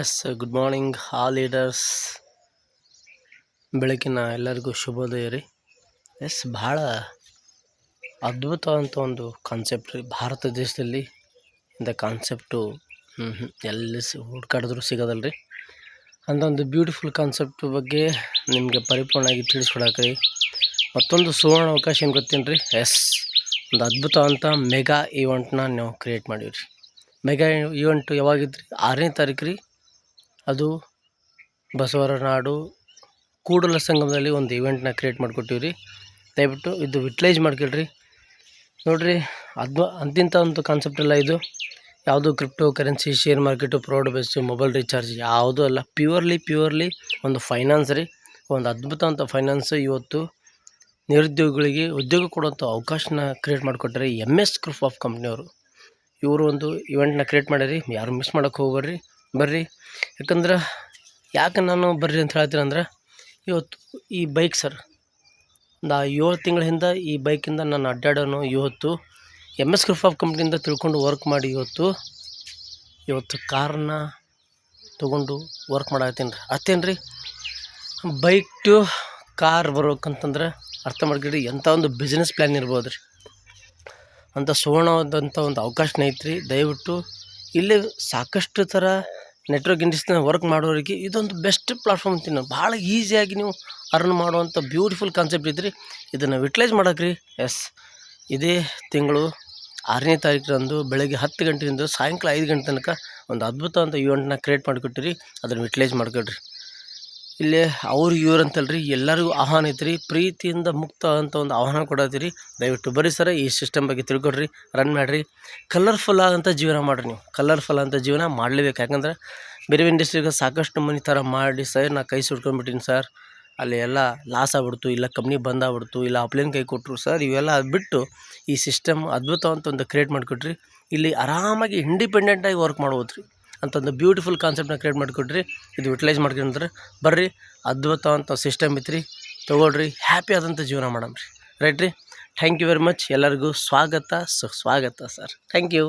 Yes good morning all leaders. ಬೆಳಕಿನ ಎಲ್ಲರಿಗೂ ಶುಭೋದಯ ರೀ. ಭಾಳ ಅದ್ಭುತವಂತ ಒಂದು ಕಾನ್ಸೆಪ್ಟ್ ರೀ. ಭಾರತ ದೇಶದಲ್ಲಿ ಇಂಥ ಕಾನ್ಸೆಪ್ಟು ಎಲ್ಲಿ ಹುಡ್ಕಾಡಿದ್ರು ಸಿಗೋದಲ್ಲ ರೀ. ಅಂದೊಂದು ಬ್ಯೂಟಿಫುಲ್ ಕಾನ್ಸೆಪ್ಟ್ ಬಗ್ಗೆ ನಿಮಗೆ ಪರಿಪೂರ್ಣವಾಗಿ ತಿಳಿಸ್ಕೊಡಕ್ಕೆ ರೀ ಮತ್ತೊಂದು ಸುವರ್ಣ ಅವಕಾಶ ಏನು ಗೊತ್ತೇನು ರೀ. ಒಂದು ಅದ್ಭುತವಂತ ಮೆಗಾ ಈವೆಂಟ್ನ ನಾವು ಕ್ರಿಯೇಟ್ ಮಾಡೀವಿ ರೀ. ಮೆಗಾ ಈವೆಂಟು ಯಾವಾಗಿತ್ತು ರೀ? 6ನೇ ತಾರೀಕು ರೀ. ಅದು ಬಸವರ ನಾಡು ಕೂಡಲ ಸಂಗಮದಲ್ಲಿ ಒಂದು ಈವೆಂಟ್ನ ಕ್ರಿಯೇಟ್ ಮಾಡಿಕೊಟ್ಟಿವಿ ರೀ. ದಯವಿಟ್ಟು ಇದು ಯುಟಿಲೈಸ್ ಮಾಡ್ಕೊಳ್ರಿ. ನೋಡಿರಿ, ಅಂತಿಂಥ ಒಂದು ಕಾನ್ಸೆಪ್ಟ್ ಎಲ್ಲ ಇದು. ಯಾವುದು crypto currency, share market, fraud based, mobile recharge ಯಾವುದೂ ಅಲ್ಲ. ಪ್ಯೂರ್ಲಿ ಒಂದು ಫೈನಾನ್ಸ್ ರೀ. ಒಂದು ಅದ್ಭುತವಂತ ಫೈನಾನ್ಸ್ ಇವತ್ತು ನಿರುದ್ಯೋಗಿಗಳಿಗೆ ಉದ್ಯೋಗ ಕೊಡುವಂಥ ಅವಕಾಶನ ಕ್ರಿಯೇಟ್ ಮಾಡಿಕೊಟ್ರೆ MS ಗ್ರೂಪ್ ಆಫ್ ಕಂಪ್ನಿಯವರು. ಇವರು ಒಂದು ಇವೆಂಟ್ನ ಕ್ರಿಯೇಟ್ ಮಾಡ್ಯಾರಿ. ಯಾರು ಮಿಸ್ ಮಾಡೋಕ್ಕೆ ಹೋಗ್ಬೇಡ್ರಿ, ಬರ್ರಿ. ಯಾಕಂದ್ರೆ ಯಾಕೆ ನಾನು ಬರ್ರಿ ಅಂತ ಹೇಳ್ತೀನಿ ಇವತ್ತು ಈ ಬೈಕ್ ಸರ್, ಒಂದು 7 ತಿಂಗಳ ಹಿಂದೆ ಈ ಬೈಕಿಂದ ನಾನು ಅಡ್ಡಾಡೋನು. ಇವತ್ತು MS ಗ್ರೂಪ್ ಆಫ್ ಕಂಪ್ನಿಯಿಂದ ತಿಳ್ಕೊಂಡು ವರ್ಕ್ ಮಾಡಿ ಇವತ್ತು ಕಾರನ್ನ ತೊಗೊಂಡು ವರ್ಕ್ ಮಾಡತ್ತೀನಿ ರೀ. ಅತ್ತೇನು ರೀ, ಬೈಕ್ ಟು ಕಾರ್ ಬರ್ಬೇಕಂತಂದ್ರೆ ಅರ್ಥ ಮಾಡ್ಕೊಳ್ರಿ, ಎಂಥ ಒಂದು ಬಿಸ್ನೆಸ್ ಪ್ಲ್ಯಾನ್ ಇರ್ಬೋದು ರೀ. ಅಂಥ ಸುವರ್ಣವಾದಂಥ ಒಂದು ಅವಕಾಶನ ಐತ್ರಿ. ದಯವಿಟ್ಟು ಇಲ್ಲಿ ಸಾಕಷ್ಟು ಥರ ನೆಟ್ವರ್ಕ್ ಇಂಡಸ್ಟ್ರಿನ ವರ್ಕ್ ಮಾಡೋರಿಗೆ ಇದೊಂದು ಬೆಸ್ಟ್ ಪ್ಲಾಟ್ಫಾರ್ಮ್ ಅಂತೀನಿ ನಾನು. ಭಾಳ ಈಸಿಯಾಗಿ ನೀವು ಅರ್ನ್ ಮಾಡುವಂಥ ಬ್ಯೂಟಿಫುಲ್ ಕಾನ್ಸೆಪ್ಟ್ ಇದ್ರಿ. ಇದನ್ನು ಯುಟಿಲೈಸ್ ಮಾಡೋಕೆ ರೀ. ಇದೇ ತಿಂಗಳು 6ನೇ ತಾರೀಕರಂದು ಬೆಳಗ್ಗೆ 10 ಗಂಟೆಯಿಂದ ಸಾಯಂಕಾಲ 5 ಗಂಟೆ ತನಕ ಒಂದು ಅದ್ಭುತವಂತ ಈವೆಂಟ್ನ ಕ್ರಿಯೇಟ್ ಮಾಡಿಕೊಟ್ಟಿರಿ. ಅದನ್ನು ಯುಟಿಲೈಸ್ ಮಾಡ್ಕೊಳ್ರಿ. ಇಲ್ಲೇ ಇವ್ರು ಅಂತಲ್ರಿ, ಎಲ್ಲರಿಗೂ ಆಹ್ವಾನ ಐತ್ರಿ. ಪ್ರೀತಿಯಿಂದ ಮುಕ್ತ ಅಂತ ಒಂದು ಆಹ್ವಾನ ಕೊಡತ್ತೀರಿ. ದಯವಿಟ್ಟು ಬರ್ರಿ ಸರ, ಈ ಸಿಸ್ಟಮ್ ಬಗ್ಗೆ ತಿಳ್ಕೊಡ್ರಿ, ರನ್ ಮಾಡಿರಿ. ಕಲರ್ಫುಲ್ ಆದಂಥ ಜೀವನ ಮಾಡಿರಿ. ನೀವು ಕಲರ್ಫುಲ್ ಆದಂಥ ಜೀವನ ಮಾಡಲೇಬೇಕು. ಯಾಕಂದ್ರೆ ಬೇರೆ ಇಂಡಸ್ಟ್ರಿಗೆ ಸಾಕಷ್ಟು ಮಂದಿ ಥರ ಮಾಡಿ ಸರ್ ನಾ ಕೈ ಸುಟ್ಕೊಂಡ್ಬಿಟ್ಟಿನಿ ಸರ್, ಅಲ್ಲಿ ಎಲ್ಲ ಲಾಸ್ ಆಗ್ಬಿಡ್ತು, ಇಲ್ಲ ಕಂಪ್ನಿ ಬಂದಾಗ್ಬಿಡ್ತು, ಇಲ್ಲ ಅಪ್ಲೈನ್ ಕೈ ಕೊಟ್ಟರು ಸರ್, ಇವೆಲ್ಲ ಬಿಟ್ಟು ಈ ಸಿಸ್ಟಮ್ ಅದ್ಭುತವಂತ ಒಂದು ಕ್ರಿಯೇಟ್ ಮಾಡಿಕೊಟ್ರಿ. ಇಲ್ಲಿ ಆರಾಮಾಗಿ ಇಂಡಿಪೆಂಡೆಂಟಾಗಿ ವರ್ಕ್ ಮಾಡ್ಬೋದು ರೀ. ಅಂತಂದು ಬ್ಯೂಟಿಫುಲ್ ಕಾನ್ಸೆಪ್ಟನ್ನ ಕ್ರಿಯೇಟ್ ಮಾಡಿಕೊಟ್ರಿ. ಇದು ಯುಟಿಲೈಸ್ ಮಾಡ್ಕೊಂಡ್ರೆ ಬರ್ರಿ, ಅದ್ಭುತವಂತ ಸಿಸ್ಟಮ್ ಇತ್ತು ರೀ. ತೊಗೊಳ್ರಿ, ಹ್ಯಾಪಿ ಆದಂಥ ಜೀವನ ಮಾಡಮ್ರಿ. ರೈಟ್ ರೀ. Thank you very much. ಎಲ್ಲರಿಗೂ ಸ್ವಾಗತ ಸುಸ್ವಾಗತ ಸರ್. Thank you.